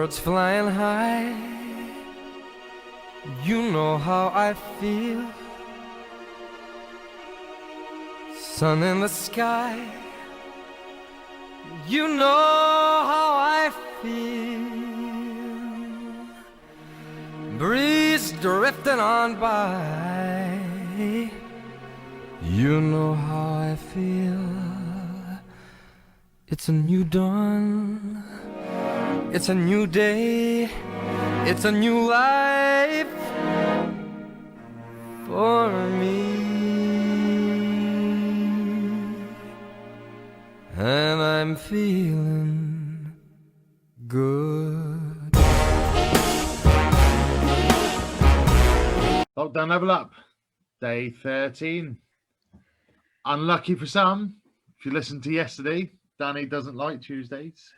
birds flying high. You know how I feel. Sun in the sky. You know how I feel. Breeze drifting on by. You know how I feel. It's a new dawn. It's a new day. It's a new life for me. And I'm feeling good. Lockdown level up. Day 13. Unlucky for some. If you listened to yesterday, Danny doesn't like Tuesdays.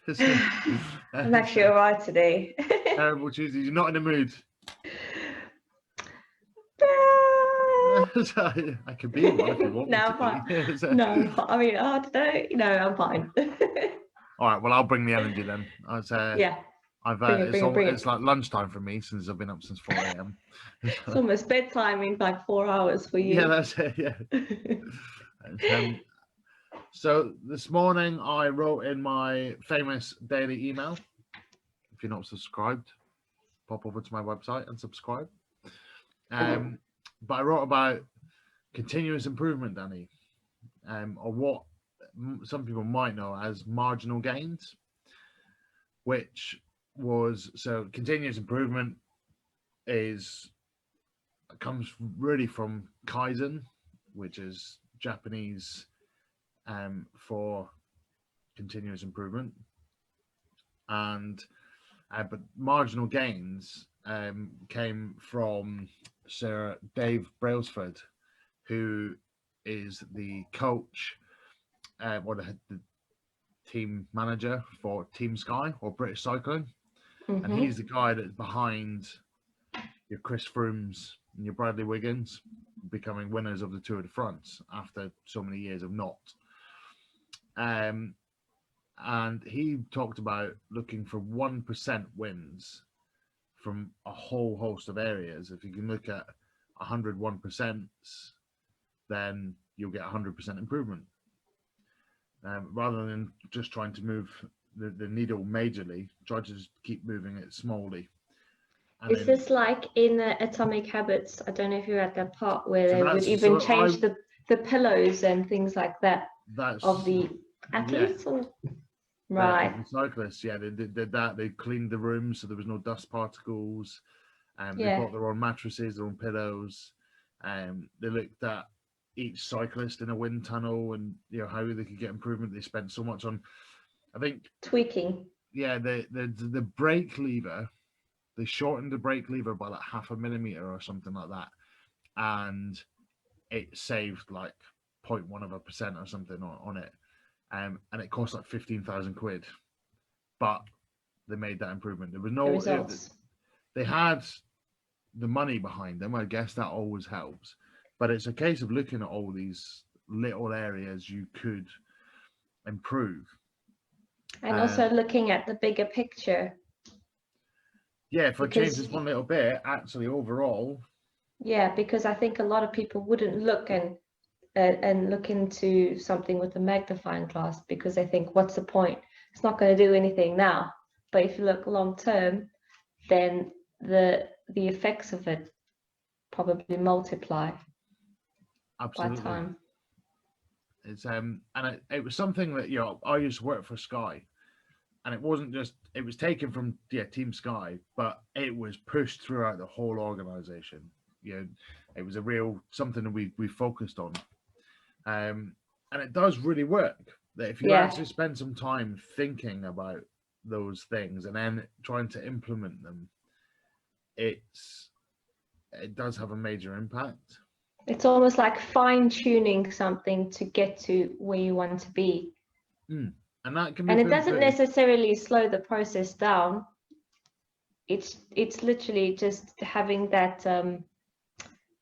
I'm actually alright today. Terrible Tuesdays. You're not in the mood. I could be one if you want me No, to be. no, I mean, I don't know. No, I'm fine. All right, well, I'll bring the energy then. Yeah. Bring it. It's like lunchtime for me since I've been up since 4 a.m. It's almost bedtime in like 4 hours for you. Yeah, that's it. Yeah. So this morning I wrote in my famous daily email. If you're not subscribed, pop over to my website and subscribe. But I wrote about continuous improvement, Danny, or what some people might know as marginal gains, which was, so continuous improvement comes really from Kaizen, which is Japanese for continuous improvement, and but marginal gains came from Sir Dave Brailsford, who is the coach or the team manager for Team Sky or British Cycling, and he's the guy that's behind your Chris Froomes and your Bradley Wiggins becoming winners of the Tour de France after so many years of not. And he talked about looking for 1% wins from a whole host of areas. If you can look at 101%, then you'll get 100% improvement. Rather than just trying to move the needle majorly, try to just keep moving it smallly. Is this like in Atomic Habits? I don't know if you're at that part where they would even change the pillows and things like that of the athletes? Yeah. Right. The cyclists, yeah, they did that. They cleaned the room so there was no dust particles. They brought their own mattresses, their own pillows. They looked at each cyclist in a wind tunnel and how they could get improvement. They spent so much on, I think, tweaking. Yeah, the brake lever. They shortened the brake lever by like 0.5 millimeter or something like that, and it saved like 0.1% or something on it. And it cost like 15,000 quid, but they made that improvement. There was no results. They had the money behind them. I guess that always helps, but it's a case of looking at all these little areas you could improve, and also looking at the bigger picture. Yeah, if I change this one little bit, actually overall. Yeah, because I think a lot of people wouldn't look and look into something with a magnifying glass because they think, what's the point? It's not going to do anything now. But if you look long term, then the effects of it probably multiply. Absolutely. By time. It's and it was something that I used to work for Sky, and it wasn't just, it was taken from Team Sky, but it was pushed throughout the whole organization. It was a real something that we focused on. And it does really work. That if you actually spend some time thinking about those things and then trying to implement them, it does have a major impact. It's almost like fine-tuning something to get to where you want to be. And that can be, and it doesn't necessarily slow the process down. It's literally just having that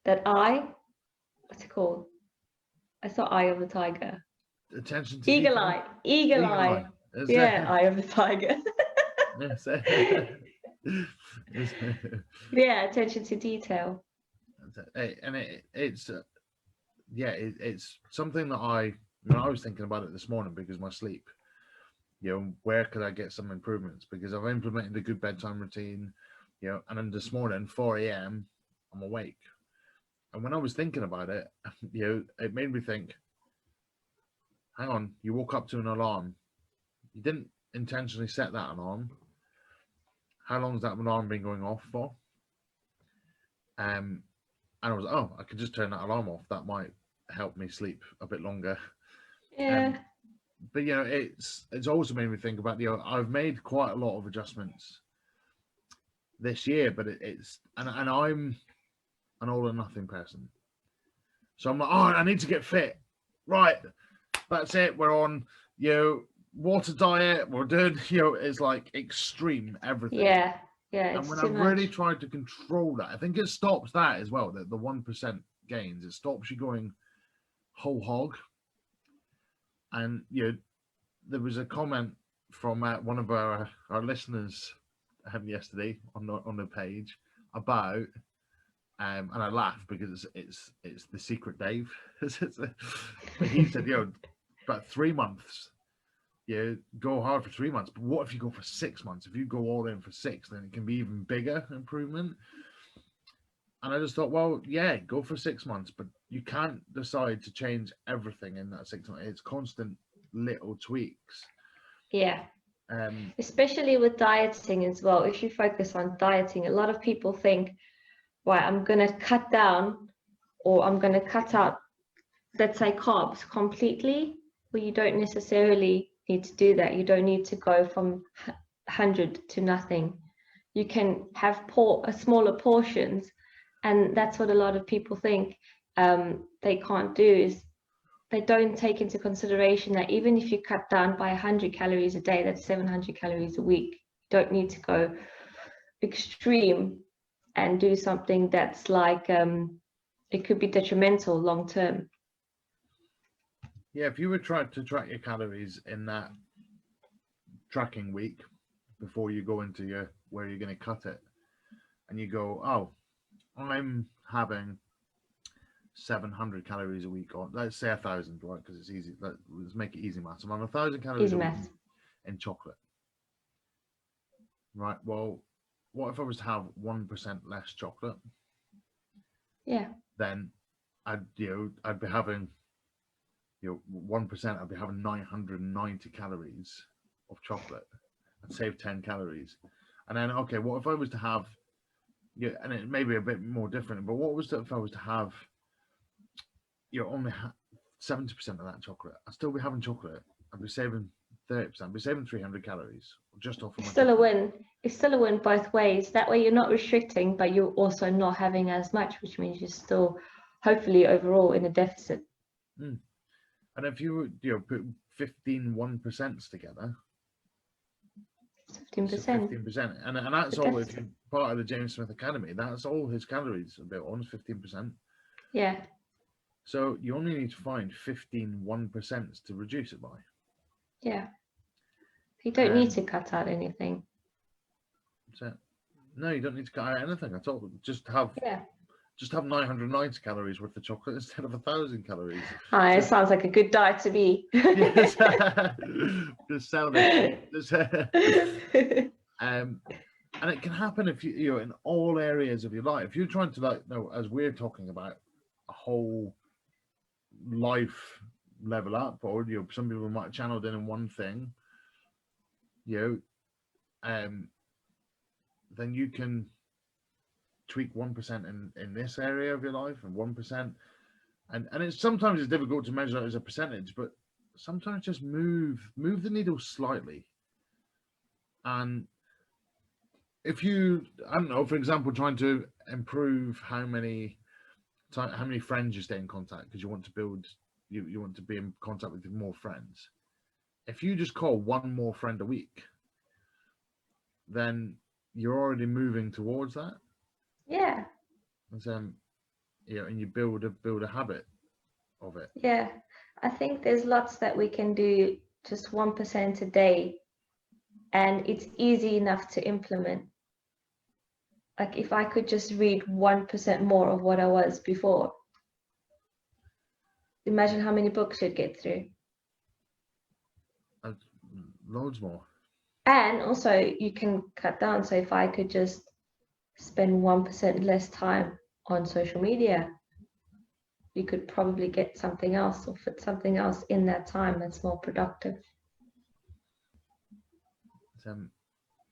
eye. What's it called? It's not Eye of the Tiger. Attention to Eagle detail. eye. Eagle eye. Yeah, Eye of the Tiger. Yes. Yes. Yeah, attention to detail. It's yeah, it's something that I was thinking about it this morning because my sleep. Where could I get some improvements? Because I've implemented a good bedtime routine, and then this morning, 4 a.m., I'm awake. And when I was thinking about it, it made me think, hang on, you woke up to an alarm. You didn't intentionally set that alarm. How long has that alarm been going off for? And I was like, oh, I could just turn that alarm off. That might help me sleep a bit longer. Yeah, But it's also made me think about I've made quite a lot of adjustments this year, but and I'm an all or nothing person. So I'm like, oh, I need to get fit. Right, that's it. We're on, water diet. We're doing, it's like extreme everything. yeah, And it's when too I've much. really tried to control that, I think it stops that as well. The 1% gains, it stops you going whole hog. And there was a comment from one of our listeners yesterday on the page about and I laugh because it's the secret Dave. But he said, about 3 months, go hard for 3 months. But what if you go for 6 months? If you go all in for 6, then it can be even bigger improvement. And I just thought, well, yeah, go for 6 months, but you can't decide to change everything in that 6 months. It's constant little tweaks. Yeah. Especially with dieting as well. If you focus on dieting, a lot of people think, right, I'm going to cut down or I'm going to cut out, let's say, carbs completely. Well, you don't necessarily need to do that. You don't need to go from 100 to nothing. You can have smaller portions. And that's what a lot of people think they can't do, is they don't take into consideration that even if you cut down by 100 calories a day, that's 700 calories a week. You don't need to go extreme and do something that's like, it could be detrimental long term. Yeah, if you were trying to track your calories in that tracking week before you go into where you're going to cut it, and you go, oh, I'm having 700 calories a week, or let's say 1,000, right? Because it's easy. Let's make it easy maths. I'm on 1,000 calories Easy a week maths. in chocolate, right? Well, what if I was to have 1% less chocolate? Yeah. Then I'd be having 1%. I'd be having 990 calories of chocolate. I'd save 10 calories. And then, okay, what if I was to have, and it may be a bit more different, but what was if I was to have, only 70% of that chocolate? I'd still be having chocolate. I'd be saving 30%. I'd be saving 300 calories just off of my Still a chocolate. win. It's still a win both ways. That way you're not restricting, but you're also not having as much, which means you're still hopefully overall in a deficit. And if you put 15 1% together, 15%. 15%, and that's all. If you're part of the James Smith Academy, that's all his calories are built on, is 15%. Yeah. So you only need to find 15 1% to reduce it by. Yeah. You don't need to cut out anything. So, no, you don't need to cut out anything at all. Just have 990 calories worth of chocolate instead of 1,000 calories. It sounds like a good diet to me. Yes. Just sell this. And it can happen if you in all areas of your life. If you're trying to as we're talking about a whole life level up, or some people might have channeled in one thing, then you can tweak 1% in this area of your life and 1%, and it's sometimes it's difficult to measure that as a percentage, but sometimes just move the needle slightly. And if you, I don't know, for example, trying to improve how many friends you stay in contact, because you want to build, you want to be in contact with more friends. If you just call one more friend a week, then you're already moving towards that. Yeah. And and you build a habit of it. Yeah, I think there's lots that we can do just 1% a day and it's easy enough to implement. Like if I could just read 1% more of what I was before, imagine how many books you'd get through. Loads more. And also you can cut down. So if I could just spend 1% less time on social media, you could probably get something else or fit something else in that time that's more productive.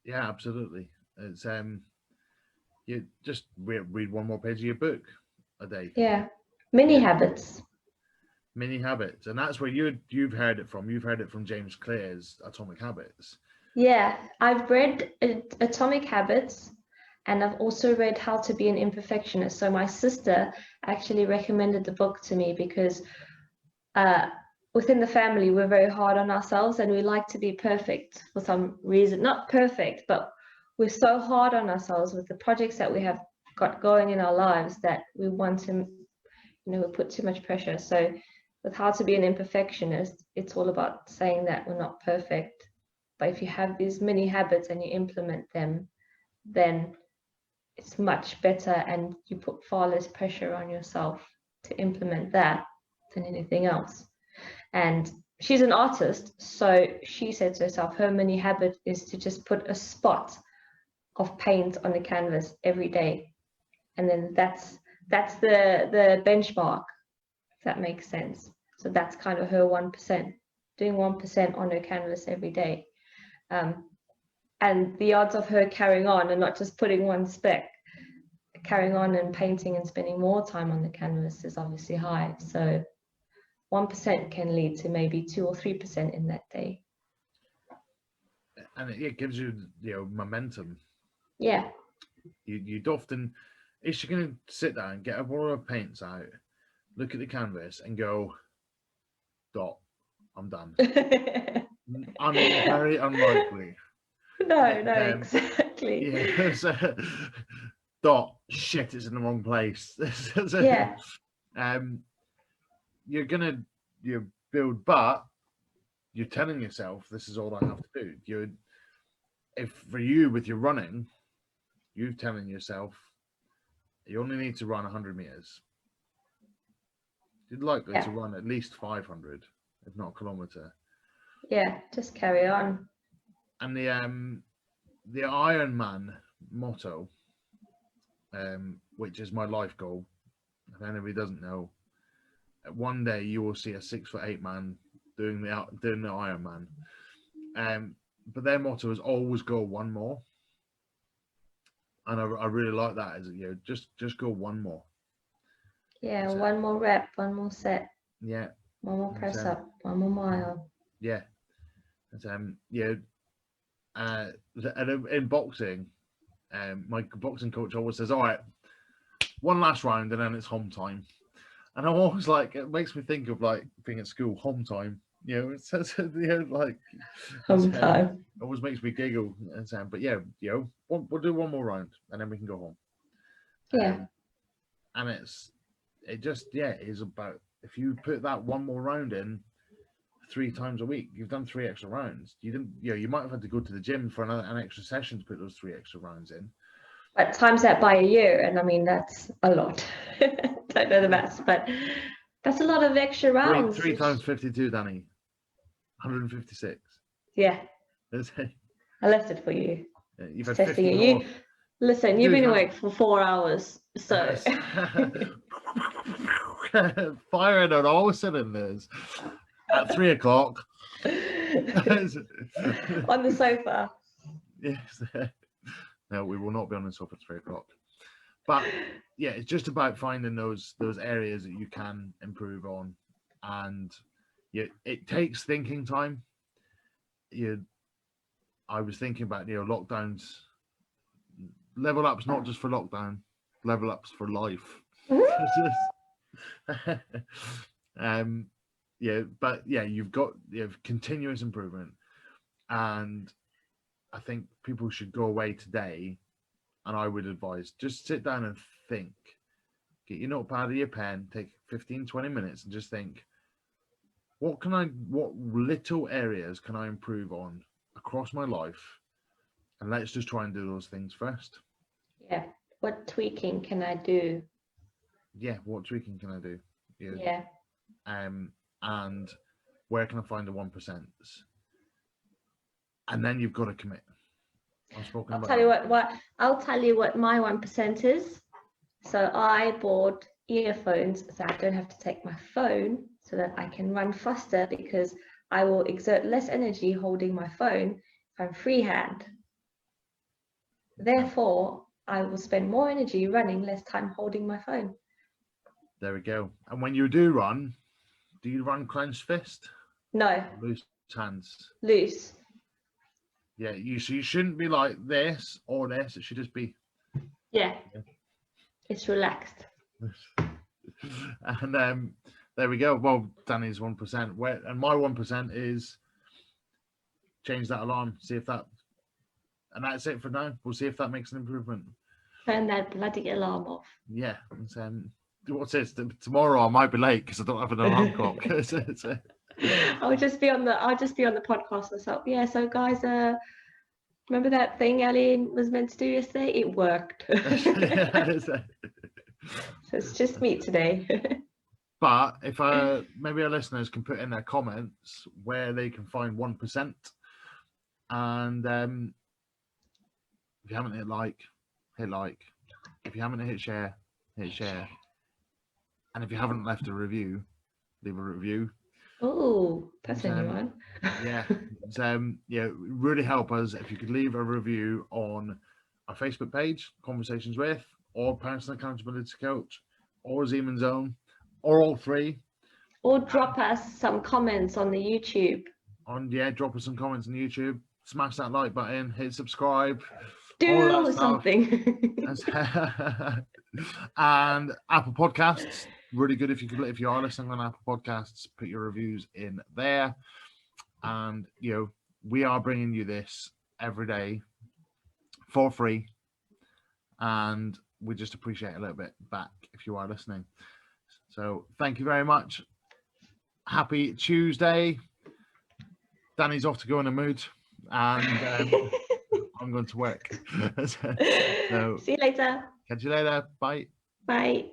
Yeah, absolutely. It's you just read one more page of your book a day. Yeah, mini habits. Mini habits, and that's where you've heard it from. You've heard it from James Clear's Atomic Habits. Yeah, I've read Atomic Habits, and I've also read How to Be an Imperfectionist. So my sister actually recommended the book to me because within the family, we're very hard on ourselves and we like to be perfect for some reason. Not perfect, but we're so hard on ourselves with the projects that we have got going in our lives that we want to, we put too much pressure. So with How to Be an Imperfectionist, it's all about saying that we're not perfect. But if you have these mini habits and you implement them, then it's much better and you put far less pressure on yourself to implement that than anything else. And she's an artist, so she said to herself, her mini habit is to just put a spot of paint on the canvas every day. And then that's the benchmark, if that makes sense. So that's kind of her 1%, doing 1% on her canvas every day. And the odds of her carrying on and not just putting one speck, carrying on and painting and spending more time on the canvas is obviously high. So 1% can lead to maybe 2 or 3% in that day. And it gives you, momentum. Yeah. You'd often, is she going to sit down, get a bottle of paints out, look at the canvas and go, dot, I'm done. I'm very unlikely. No, exactly. Yeah, so, dot, shit, it's in the wrong place. Yeah. You're gonna build, but you're telling yourself this is all I have to do. If for you with your running, you're telling yourself you only need to run 100 meters. You're likely to run at least 500, if not a kilometer. Yeah, just carry on. And the Ironman motto, which is my life goal, if anybody doesn't know, one day you will see a 6'8" man doing the Ironman. But their motto is always go one more, and I really like that. Is just go one more. Yeah, so, one more rep, one more set. Yeah. One more press up, one more mile. Yeah. And, in boxing, my boxing coach always says, "All right, one last round, and then it's home time." And I'm always like, it makes me think of like being at school, home time. It says, like home time. It always makes me giggle. But yeah, we'll do one more round, and then we can go home. Yeah. And it is about, if you put that one more round in 3 times a week, you've done 3 extra rounds. You didn't, you might have had to go to the gym for an extra session to put those 3 extra rounds in. But times that by a year, and I mean that's a lot. Don't know the maths, but that's a lot of extra rounds. 3 times 52, Danny. 156. Yeah. I left it for you. Yeah, you've had testing 50 it. more. Listen, you've been awake for 4 hours, so firing on all cylinders at 3 o'clock on the sofa. Yes. No, we will not be on the sofa at 3 o'clock. But yeah, it's just about finding those areas that you can improve on, and it takes thinking time. I was thinking about lockdowns. Level up's not just for lockdown. Level up's for life. You have continuous improvement, and I think people should go away today, and I would advise just sit down and think. Get your notepad or your pen, take 15-20 minutes and just think, what little areas can I improve on across my life, and let's just try and do those things first. Yeah. What tweaking can I do? Yeah, what tweaking can I do? Yeah. And where can I find the 1%? And then you've got to commit. I've spoken I'll about tell you that. what I'll tell you what my 1% is. So I bought earphones so I don't have to take my phone, so that I can run faster, because I will exert less energy holding my phone if I'm freehand. Therefore, I will spend more energy running, less time holding my phone. There we go. And when you do you run clenched fist? No, Loose hands. loose. Yeah, you shouldn't be like this or this. It should just be. Yeah. Yeah. It's relaxed. And there we go. Well, Danny's 1%. And my 1% is change that alarm. See if that, and that's it for now. We'll see if that makes an improvement. Turn that bloody alarm off. Yeah. What's this? Tomorrow I might be late because I don't have an alarm clock. I'll just be on the podcast myself. Yeah, so guys, remember that thing Ellie was meant to do yesterday? It worked. So it's just me today. But if maybe our listeners can put in their comments where they can find 1%, and if you haven't hit like, hit like. If you haven't hit share, hit share. And if you haven't left a review, leave a review. Oh, that's a new one. Yeah, yeah, really help us if you could leave a review on our Facebook page, Conversations With, or Personal Accountability Coach, or Zeman Zone, or all three. Or drop us some comments on the YouTube. Drop us some comments on YouTube. Smash that like button. Hit subscribe. Do something. And Apple Podcasts, really good if you are listening on Apple Podcasts, put your reviews in there. And we are bringing you this every day for free, and we just appreciate a little bit back if you are listening. So thank you very much. Happy Tuesday. Danny's off to go in a mood, and I'm going to work. So See you later. catch you later. Bye. Bye.